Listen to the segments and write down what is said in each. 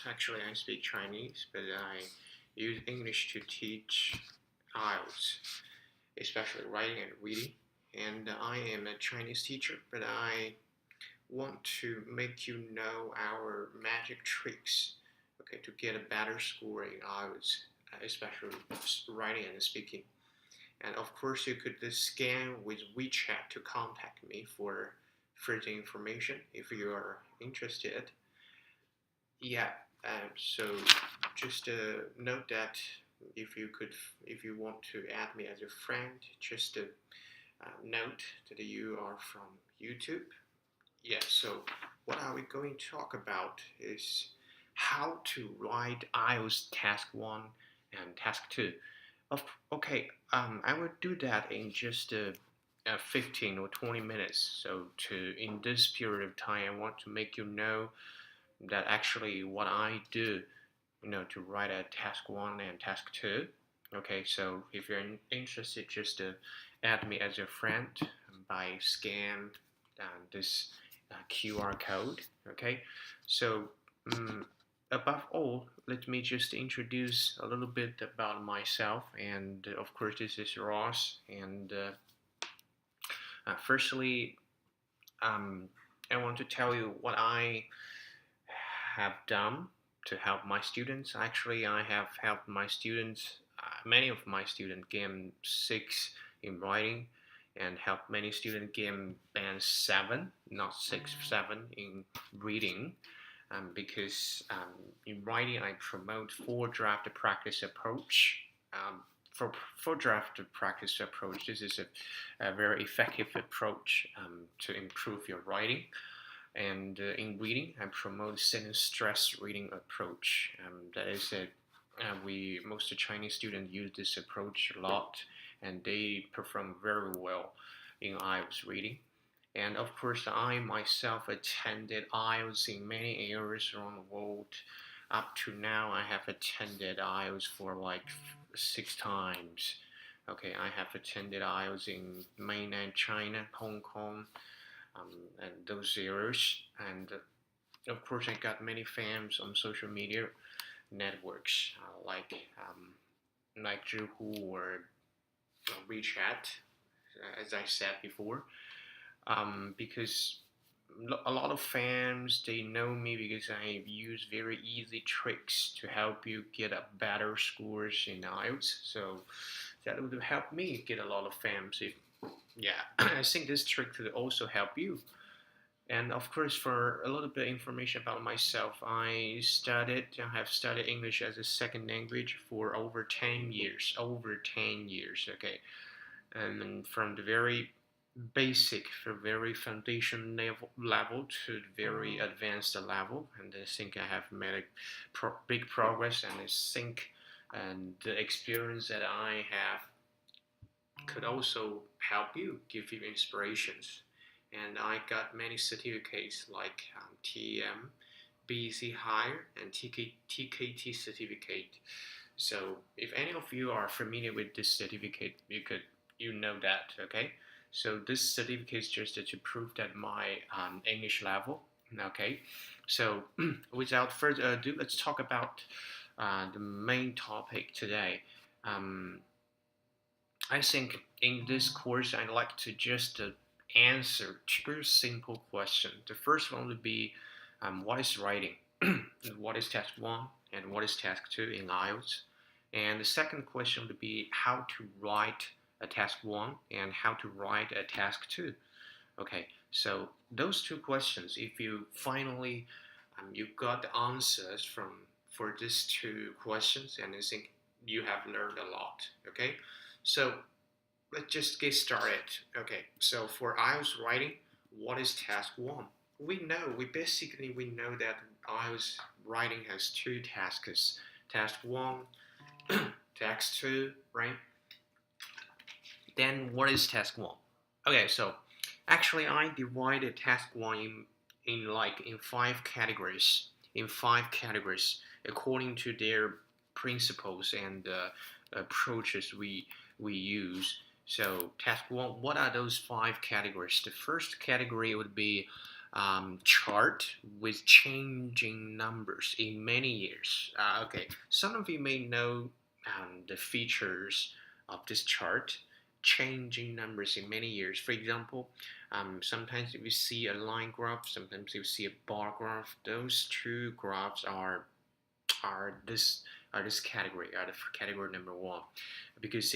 Actually, I speak Chinese, but I use English to teach IELTS, especially writing and reading. And I am a Chinese teacher, but I want to make you know our magic tricks, okay, to get a better score in IELTS, especially writing and speaking. And of course, you could scan with WeChat to contact me for further information if you are interested. Yeah, so just note that if you could, if you want to add me as a friend, just note that you are from YouTube. Yeah, so what are we going to talk about is how to write IELTS Task 1 and Task 2. Of, okay, I will do that in just 15 or 20 minutes. So in this period of time, I want to make you know that actually what I do, to write a task 1 and task 2. Okay, so if you're interested, just add me as a friend by scan this QR code. Okay, so above all, let me just introduce a little bit about myself. And of course, this is Ross. And firstly, I want to tell you what I have done to help my students. Actually, I have helped my students, many of my students gain 6 in writing, and helped many students gain band 7, not 6, 7 in reading. Because in writing, I promote 4 draft practice approach. For draft practice approach, this is a very effective approach to improve your writing. And in reading, I promote sentence stress reading approach. That is most Chinese students use this approach a lot, and they perform very well in IELTS reading. And of course, I myself attended IELTS in many areas around the world. Up to now, I have attended IELTS for like 6 times. Okay, I have attended IELTS in mainland China, Hong Kong, and those areas. And of course, I got many fans on social media networks like Zhihu or WeChat, as I said before. Because a lot of fans, they know me because I use very easy tricks to help you get a better scores in IELTS. So that would help me get a lot of fans. Yeah, I think this trick could also help you. And of course, for a little bit of information about myself, I have studied English as a second language for over 10 years. Over 10 years, okay. And from the very basic, very foundation level to very advanced level. And I think I have made a big progress. And I think the experience that I have could also help you, give you inspirations. And I got many certificates like TEM, BC Higher, and TKT certificate. So if any of you are familiar with this certificate, you know that, okay? So this certificate is just to prove that my English level, okay? So without further ado, let's talk about the main topic today. I think in this course, I'd like to just answer 2 simple questions. The first one would be, what is writing? What is task 1 and what is task 2 in IELTS? And the second question would be how to write a task 1 and how to write a task 2. Okay, so those 2 questions, if you finally you got the answers for these 2 questions, and I think you have learned a lot. Okay, so let's just get started. Okay, so for IELTS writing, what is task 1? We know that IELTS writing has 2 tasks. Task 1, task 2, right? Then what is task 1? Okay, so actually I divided task 1 in 5 categories. In 5 categories according to their principles and approaches we use. So task 1, what are those 5 categories? The first category would be chart with changing numbers in many years. Okay, some of you may know the features of this chart, changing numbers in many years. For example, sometimes if you see a line graph, sometimes you see a bar graph. Those two graphs are this category, are the category number one, because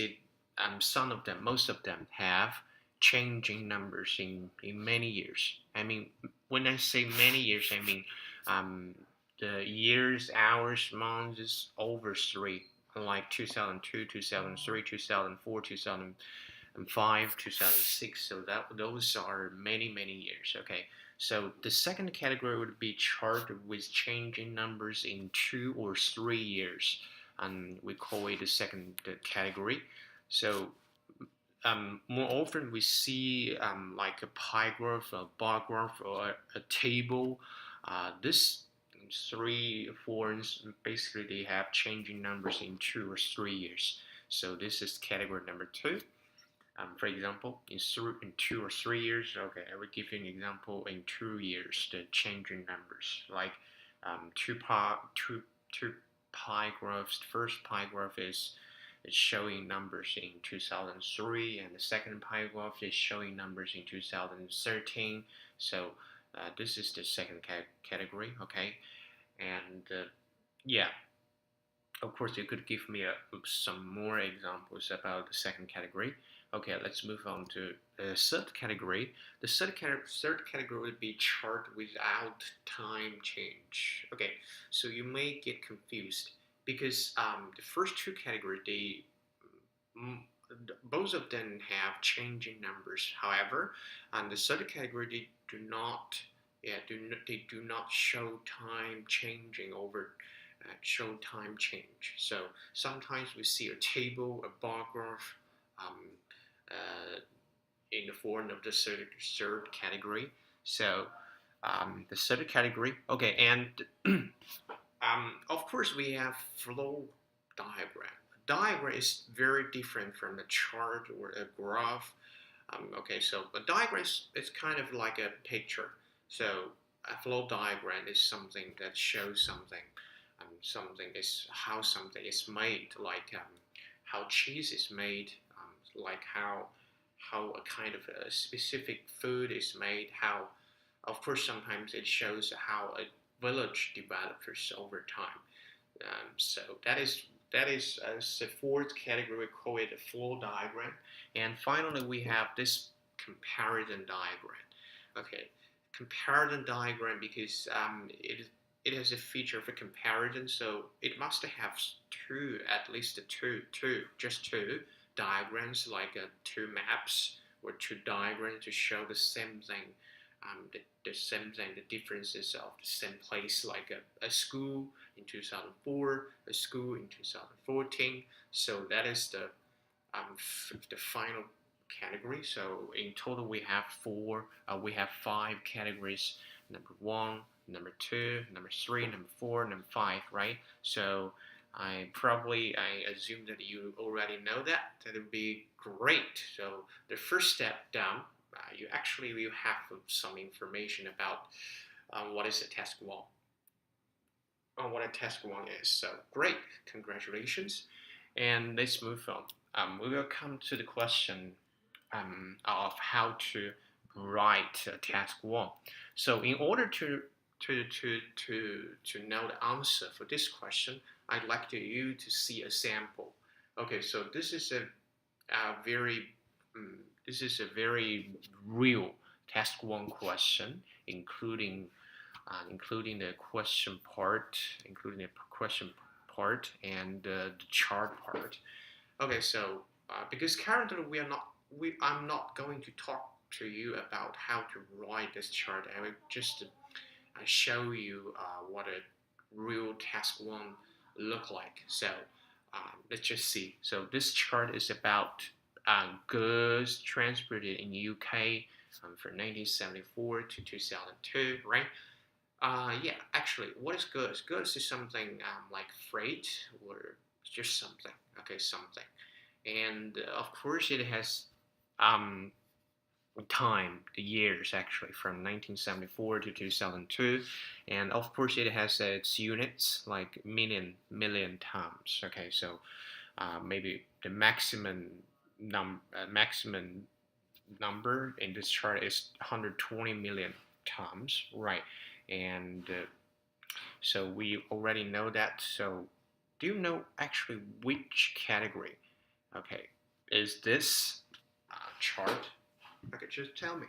some of them, most of them have changing numbers in many years. I mean, when I say many years, I mean the years, hours, months is over three, like 2002, 2003, 2004, 2005, 2006. So those are many years. Okay. So the second category would be chart with changing numbers in 2 or 3 years, and we call it the second category. So more often we see like a pie graph, a bar graph, or a table. This three forms basically they have changing numbers in 2 or 3 years. So this is category number two. For example, in 2 or 3 years, okay, I will give you an example. In 2 years, the changing numbers, like two pie graphs. The first pie graph is showing numbers in 2003, and the second pie graph is showing numbers in 2013. So this is the second category, okay, and yeah. Of course, you could give me some more examples about the second category. Okay, let's move on to the third category. The third category would be chart without time change. Okay, so you may get confused because the first two categories, mm, both of them have changing numbers. However, the third category, they do not show time changing over show time change. So sometimes we see a table, a bar graph, uh, in the form of the third category. So the third category, okay, and of course we have flow diagram. A diagram is very different from a chart or a graph. Okay, so a diagram is kind of like a picture. So a flow diagram is something that shows something. Something is how something is made, like how cheese is made, like how a kind of a specific food is made. How, of course, sometimes it shows how a village develops over time. So that is as a fourth category, we call it a flow diagram. And finally, we have this comparison diagram. Okay, comparison diagram because it has a feature of a comparison, so it must have at least just two diagrams, like two maps or two diagrams to show the same thing, the same thing, the differences of the same place, like a school in 2004, a school in 2014. So that is the final category. So in total, we have five categories. Number one, number two, number three, number four, number five, right? So I assume that you already know that. That would be great. So the first step down, you actually will have some information about what is a task one. What a task one is. So great, congratulations. And let's move on. We will come to the question of how to write task one. So in order to know the answer for this question, I'd like you to see a sample. Okay, so this is a very real task one question, including the question part, and the chart part. Okay, so because currently I'm not going to talk to you about how to write this chart. I will just show you what a real task one look like. So let's just see. So this chart is about goods transported in UK from 1974 to 2002, right? Yeah, actually, what is goods? Goods is something like freight or just something. Okay, something. And of course, it has time, the years actually from 1974 to 2002, and of course it has its units like million times. Okay, so maybe the maximum number in this chart is 120 million times, right? And so we already know that. So do you know actually which category? Okay, is this chart? Okay, just tell me.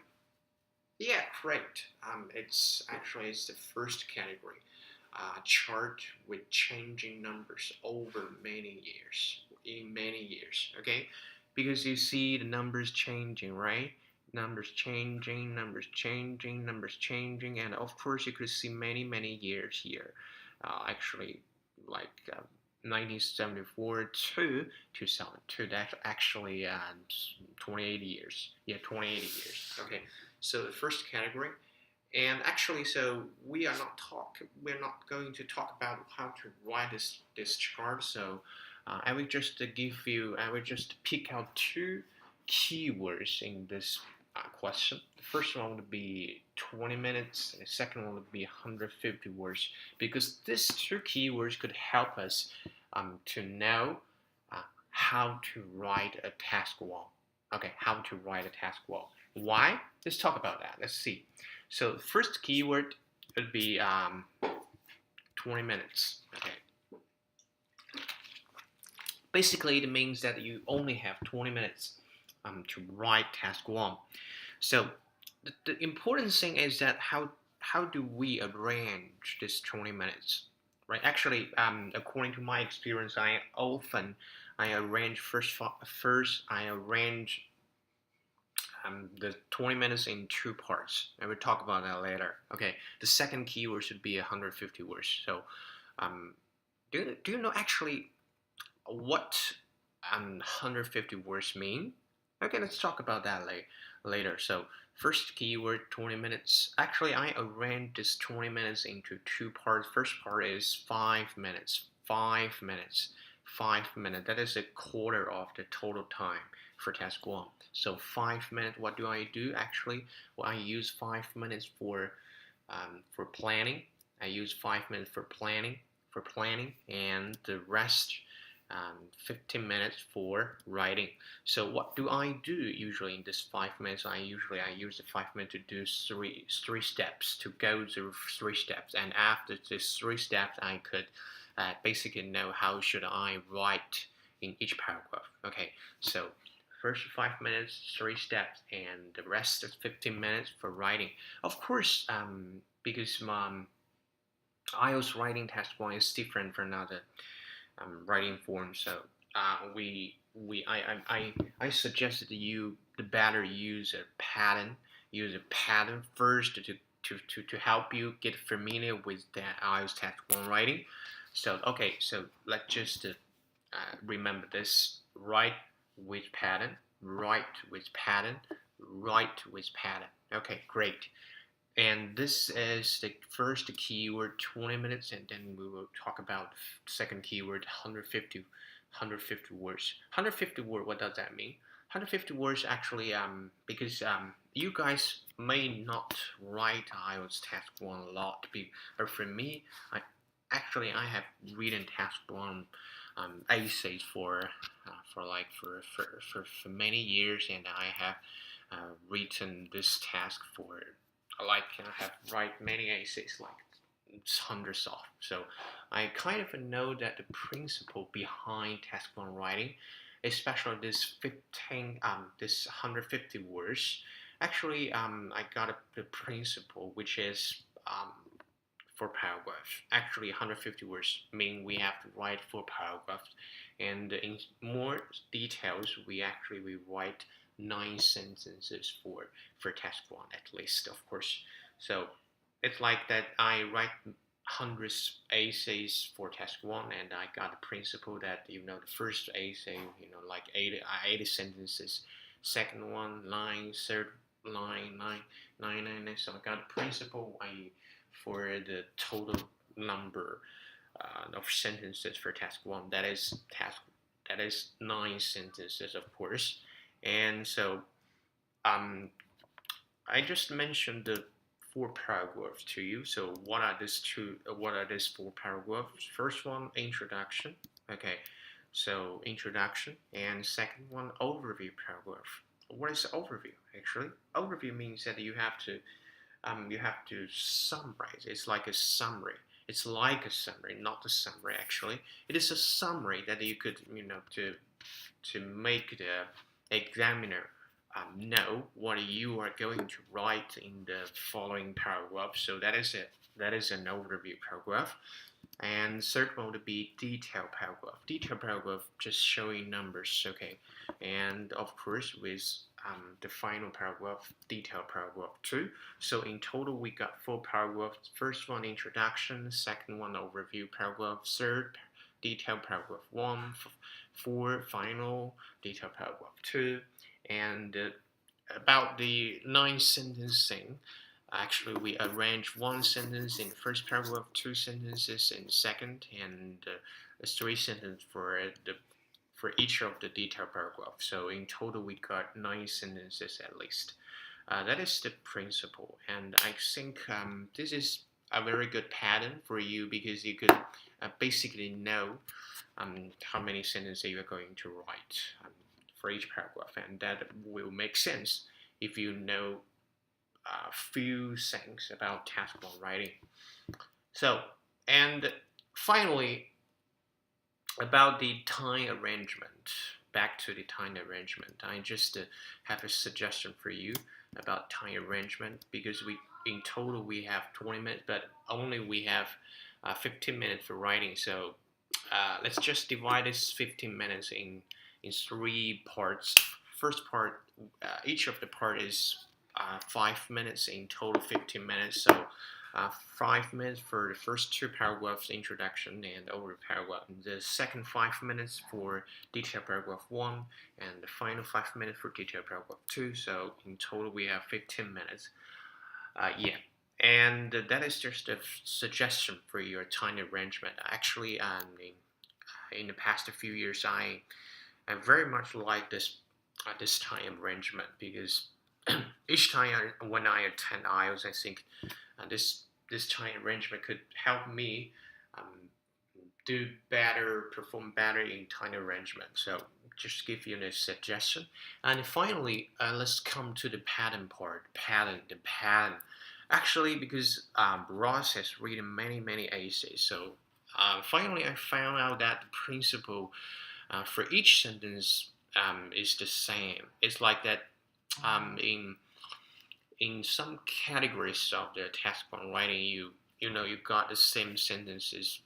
Yeah, correct. It's the first category. Chart with changing numbers over many years, in many years. Okay, because you see the numbers changing, right? Numbers changing, numbers changing, numbers changing, and of course you could see many years here. Actually, like 1974 to 2002. That's actually 28 years. Yeah, 28 years. Okay, so the first category, and actually, so we're not going to talk about how to write this chart. So I will just pick out two keywords in this question. The first one would be 20 minutes, and the second one would be 150 words, because these two keywords could help us to know how to write a task well. Okay, how to write a task well. Why? Let's talk about that. Let's see. So the first keyword would be 20 minutes. Okay. Basically, it means that you only have 20 minutes to write task one. So the important thing is that how do we arrange this 20 minutes, right? Actually, according to my experience, I arrange first I arrange the 20 minutes in two parts. I will talk about that later. Okay, the second keyword should be 150 words. So, do you know actually what 150 words mean? Okay, let's talk about that later. So, first keyword 20 minutes. Actually, I arranged this 20 minutes into two parts. First part is 5 minutes. 5 minutes. 5 minutes. That is a quarter of the total time for task one. So 5 minutes. What do I do? Actually, well, I use 5 minutes for planning. I use 5 minutes for planning, and the rest 15 minutes for writing. So what do I do usually in this 5 minutes? I use the 5 minutes to do three steps, to go through three steps, and after these three steps, I could basically know how should I write in each paragraph. Okay, so first 5 minutes, three steps, and the rest is 15 minutes for writing. Of course, because IELTS writing test one is different from another writing form. So I suggested you the better use a pattern. Use a pattern first to help you get familiar with the IELTS test one writing. So okay, so let's just remember this. Write with pattern. Write with pattern. Write with pattern. Okay, great. And this is the first keyword 20 minutes, and then we will talk about second keyword 150 words. 150 word, what does that mean? 150 words actually because you guys may not write IELTS task one a lot, but for me I have written task one essays for many years, and I have written this task for like I have write many essays like hundreds of. So I kind of know that the principle behind task one writing, especially this 150 words. Actually, I got the principle which is four paragraphs. Actually, 150 words mean we have to write four paragraphs, and in more details, we write 9 sentences for task one at least, of course. So it's like that. I write hundreds essays for task one, and I got the principle that the first essay like 80 sentences, second one line, third line nine. So I got the principle for the total number of sentences for task one. That is 9 sentences, of course. And so I just mentioned the four paragraphs to you. So what are these two? What are these four paragraphs? First one, introduction. Okay, so introduction, and second one, overview paragraph. What is overview actually? Overview means that you have to summarize. It's like a summary. It's like a summary, not a summary actually. It is a summary that you could, to make the examiner know what you are going to write in the following paragraph. So that is it. That is an overview paragraph. And third one would be detail paragraph. Detail paragraph just showing numbers, okay. And of course with the final paragraph, detail paragraph 2. So in total we got 4 paragraphs. First one introduction, second one overview paragraph, third detail paragraph 1, 4 final detail paragraph 2. And about the 9 sentencing, actually we arranged 1 sentence in the first paragraph, 2 sentences in the second, and 3 sentences for each of the detail paragraphs. So in total we got 9 sentences at least. That is the principle, and I think this is a very good pattern for you, because you could basically know how many sentences you are going to write for each paragraph, and that will make sense if you know a few things about task 1 writing. So, and finally, about the time arrangement. Back to the time arrangement. I just have a suggestion for you about time arrangement, because in total we have 20 minutes, but only we have 15 minutes for writing. So let's just divide this 15 minutes in 3 parts. First part, each of the part is 5 minutes, in total 15 minutes. So 5 minutes for the first 2 paragraphs, introduction and overview paragraph. The second 5 minutes for detail paragraph 1, and the final 5 minutes for detail paragraph 2. So in total we have 15 minutes. Yeah. And that is just a suggestion for your time arrangement. Actually, in the past few years, I very much like this time arrangement, because each time when I attend IELTS, I think this time arrangement could help me perform better in time arrangement. So just give you a suggestion. And finally, let's come to the pattern part. The pattern. Actually, because Ross has written many essays, so finally I found out that the principle for each sentence is the same. It's like that in some categories of the task 1 writing, you got the same sentences.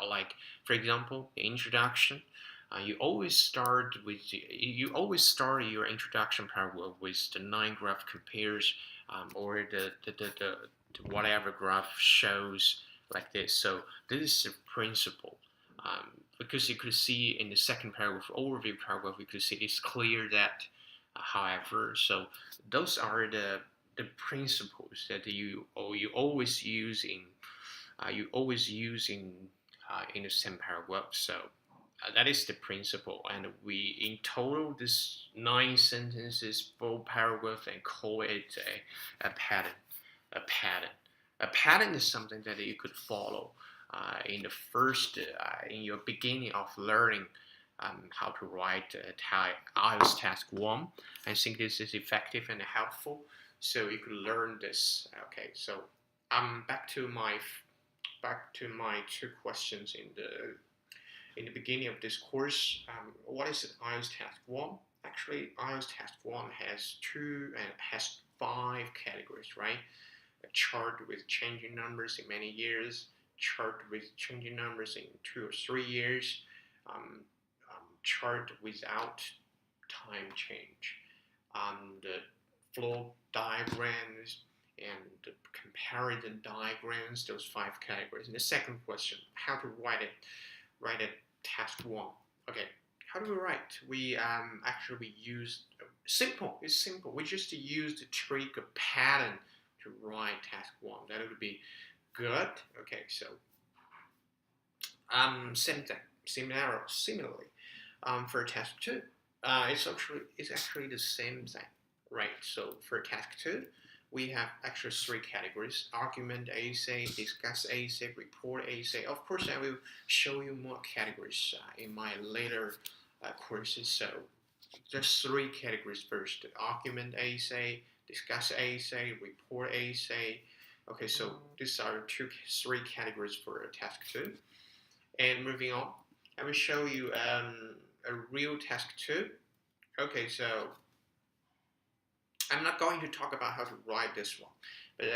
Like for example, the introduction. You always start your introduction paragraph with the 9 graph compares, or the whatever graph shows, like this. So this is the principle. Because you could see in the second paragraph, overview paragraph, you could see it's clear that, however, so those are the principles that you always use in in the same paragraph. So that is the principle, and we in total this 9 sentences, 4 paragraphs, and call it a pattern. A pattern is something that you could follow in the first in your beginning of learning how to write IELTS task 1. I think this is effective and helpful, so you could learn this. Okay, so back to my 2 questions in the beginning of this course. What is IELTS task 1? Actually, IELTS task 1 has 5 categories, right? A chart with changing numbers in many years, chart with changing numbers in 2 or 3 years, chart without time change, the flow diagrams, and the comparison diagrams. Those 5 categories. And the second question: how to write a task 1. Okay, how do we write? We actually use simple. It's simple. We just use the trick of pattern to write task 1. That would be good. Okay, so same thing. Similarly, for task 2, it's actually the same thing, right? So for task 2, we have actually three categories: argument essay, discuss essay, report essay. Of course, I will show you more categories in my later courses. So just three categories first: argument essay, discuss essay, report essay. Okay, so these are three categories for task 2. And moving on, I will show you a real task 2. Okay, so I'm not going to talk about how to write this one, but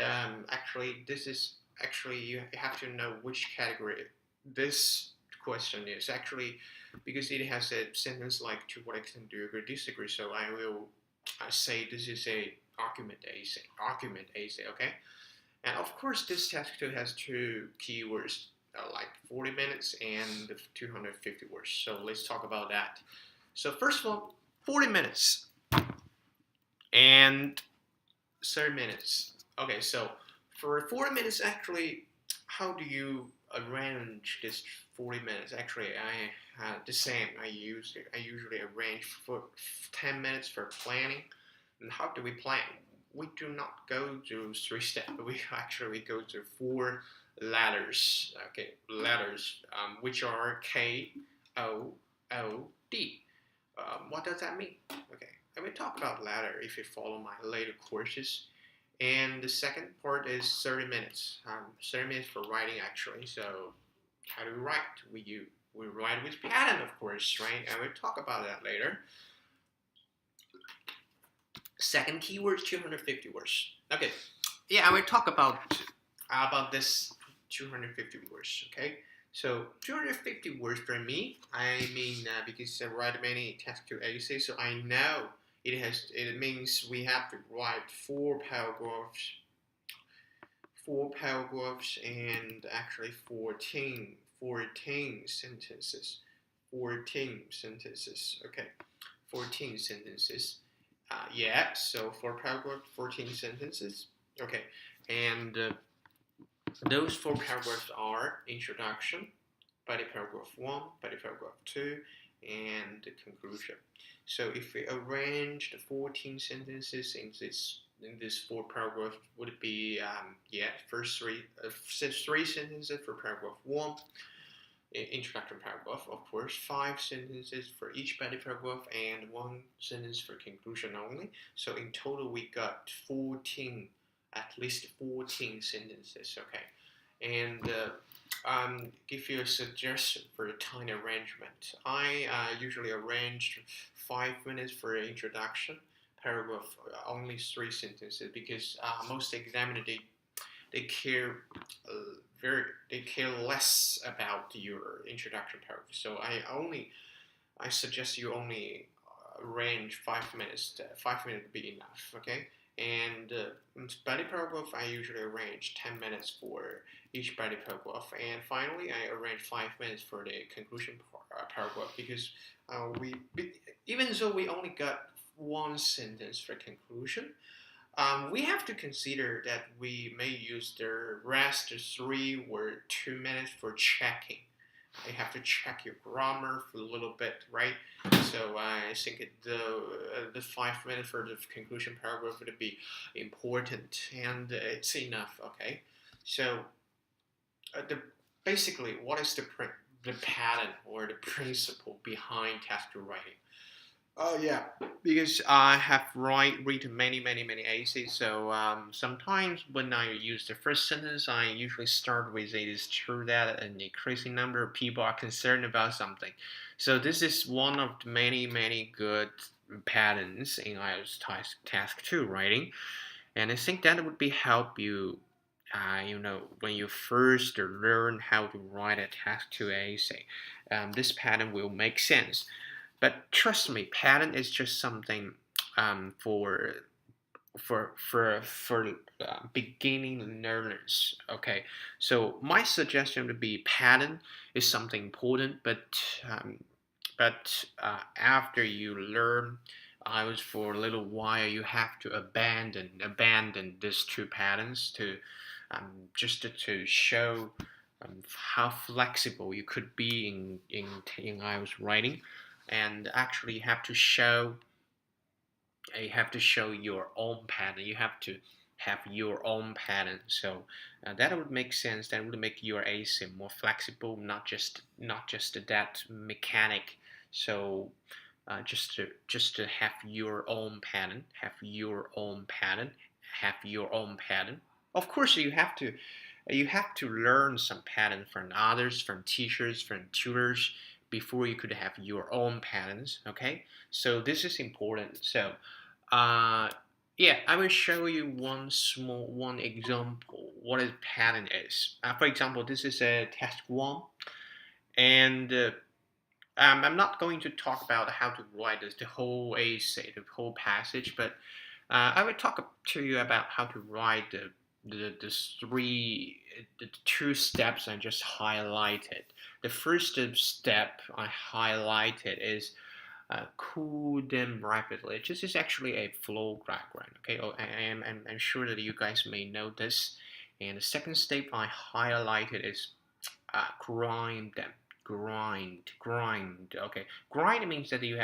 actually, this is actually you have to know which category this question is actually, because it has a sentence like to what extent do you agree disagree. So I will say this is a argument essay. Argument essay, okay. And of course, this task 2 has two keywords, like 40 minutes and 250 words. So let's talk about that. So first of all, 40 minutes and 30 minutes. Okay, so for 40 minutes, actually, how do you arrange this 40 minutes? Actually, I had the same. I usually arrange for 10 minutes for planning. And how do we plan? We do not go through 3 steps. We actually go through 4 letters. Okay, letters, which are K, O, O, D. What does that mean? Okay, I will talk about later if you follow my later courses. And the second part is 30 minutes. 30 minutes for writing actually. So how do we write? We write with pattern, of course, right? And we'll talk about that later. Second keyword, 250 words. Okay, yeah, I will talk about this 250 words. Okay, so 250 words for me. I mean, because I write many task 2 essays, so I know it means we have to write 4 paragraphs, and actually 14 sentences. 14 sentences. Okay, 14 sentences. Yeah, so 4 paragraphs, 14 sentences. Okay, and those 4 paragraphs are introduction, body paragraph 1, body paragraph 2, and the conclusion. So if we arrange the 14 sentences in this 4 paragraphs, would it be first 3 sentences for paragraph 1, introduction paragraph, of course, 5 sentences for each body paragraph, and 1 sentence for conclusion only. So in total, we got at least 14 sentences. Okay, and give you a suggestion for the time arrangement. I usually arrange 5 minutes for introduction, paragraph only 3 sentences, because most examiners they care less about your introduction paragraph. So I suggest you only arrange 5 minutes. 5 minutes would be enough. Okay. And body paragraph, I usually arrange 10 minutes for each body paragraph. And finally, I arrange 5 minutes for the conclusion paragraph, because even though we only got 1 sentence for conclusion, we have to consider that we may use the rest 3 or 2 minutes for checking. You have to check your grammar for a little bit, right? So I think the 5 minutes for the conclusion paragraph would be important, and it's enough. Okay, so basically, what is the pattern or the principle behind task 2 writing? Oh yeah, because I have written many essays. So sometimes when I use the first sentence, I usually start with "It is true that an increasing number of people are concerned about something." So this is one of the many good patterns in IELTS task 2 writing, and I think that would be help you. When you first learn how to write a task 2 essay, this pattern will make sense. But trust me, pattern is just something for beginning learners. Okay, so my suggestion would be pattern is something important, but after you learn IELTS for a little while, you have to abandon these 2 patterns to just to show how flexible you could be in IELTS writing. And actually you have to show your own pattern. You have to have your own pattern. So that would make sense. That would make your essay more flexible, not just that mechanic. So just to have your own pattern, have your own pattern. Of course, you have to learn some pattern from others, from teachers, from tutors, before you could have your own patterns. Okay, so this is important. So uh, yeah, I will show you one example what a pattern is. For example, this is a task one, and I'm not going to talk about how to write the whole essay, the whole passage, but I will talk to you about how to write the two steps I just highlighted. The first step I highlighted is cool them rapidly. This is actually a flow diagram. Okay, I'm sure that you guys may know this. And the second step I highlighted is grind them. Grind. Okay, grind means that you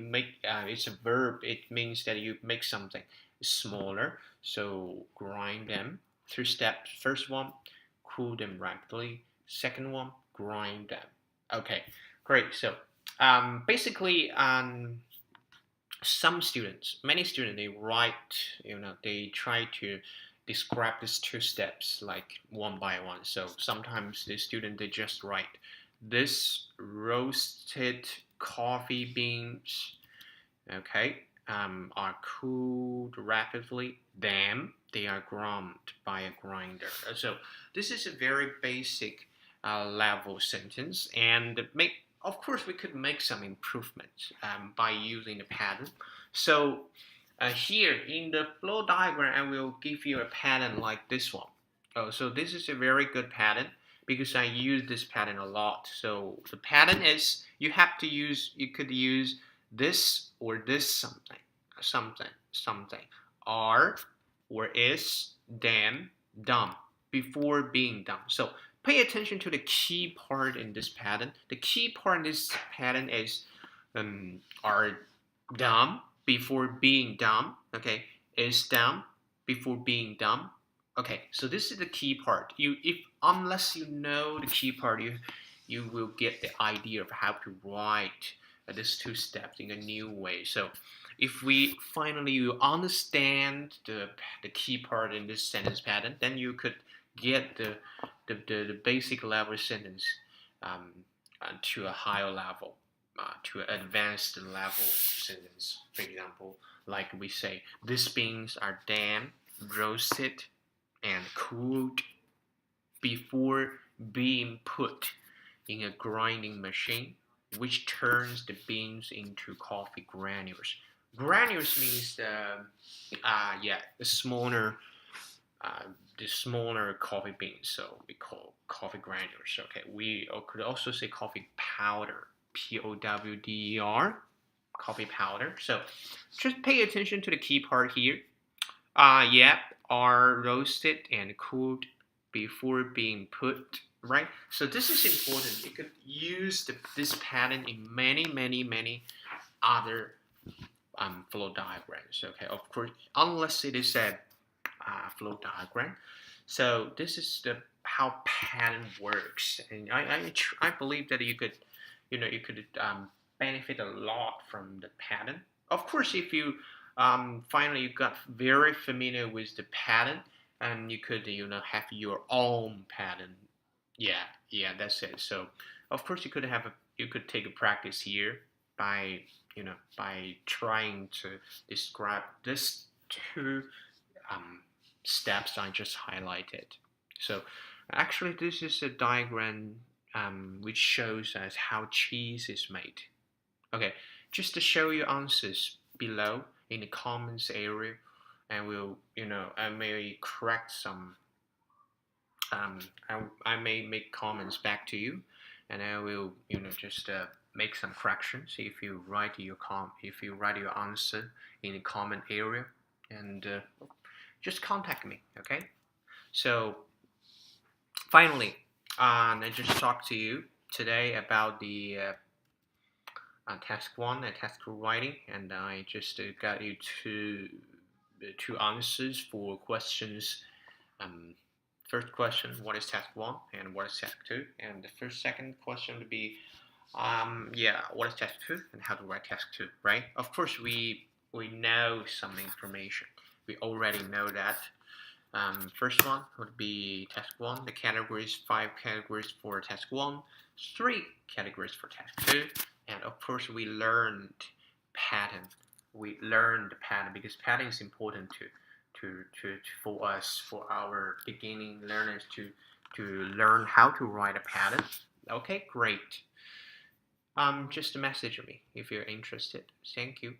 make it's a verb. It means that you make something smaller. So grind them. Three steps. First one, cool them rapidly. Second one, grind them. Okay, great. So basically, many students, they write, they try to describe these two steps like one by one. So sometimes the student, they just write this roasted coffee beans, okay, are cooled rapidly. Then they are ground by a grinder. So this is a very basic level sentence, and of course we could make some improvements by using the pattern. So here in the flow diagram, I will give you a pattern like this one. Oh, so this is a very good pattern because I use this pattern a lot. So the pattern is you could use this or this something, are or is, then, done, before being done. So pay attention to the key part in this pattern. The key part in this pattern is are done before being done. Okay, is done before being done. Okay, so this is the key part. Unless you know the key part, you will get the idea of how to write these two steps in a new way. So if we finally understand the key part in this sentence pattern, then you could get the basic level sentence um, to a higher level, to an advanced level sentence. For example, like we say, these beans are then roasted and cooled before being put in a grinding machine, which turns the beans into coffee granules. Granules means uh, the smaller coffee beans. So we call coffee granules. Okay, we could also say coffee powder, powder, coffee powder. So just pay attention to the key part here. Are roasted and cooled before being put, right? So this is important. You could use this pattern in many other flow diagrams. Okay, of course, unless it is a flow diagram. So this is how pattern works, and I believe that you could benefit a lot from the pattern. Of course, if you finally you got very familiar with the pattern, and you could have your own pattern. Yeah, that's it. So of course you could take a practice here by by trying to describe this two um, steps I just highlighted. So actually this is a diagram which shows us how cheese is made. Okay, just to show you answers below in the comments area, and I may correct some, I may make comments back to you, and I will, just make some corrections if you write your answer in the comment area, and just contact me, okay? So finally, I just talked to you today about the task one, task two writing, and I just got you to two answers for questions. Um, First question, what is task one and what is task two? And the second question would be, what is task two and how to write task two, right? Of course, we know some information. We already know that. First one would be task one. The categories, 5 categories for task one, 3 categories for task two, and of course we learned pattern. We learned the pattern because pattern is important for us, for our beginning learners to learn how to write a pattern. Okay, great. Just message me if you're interested. Thank you.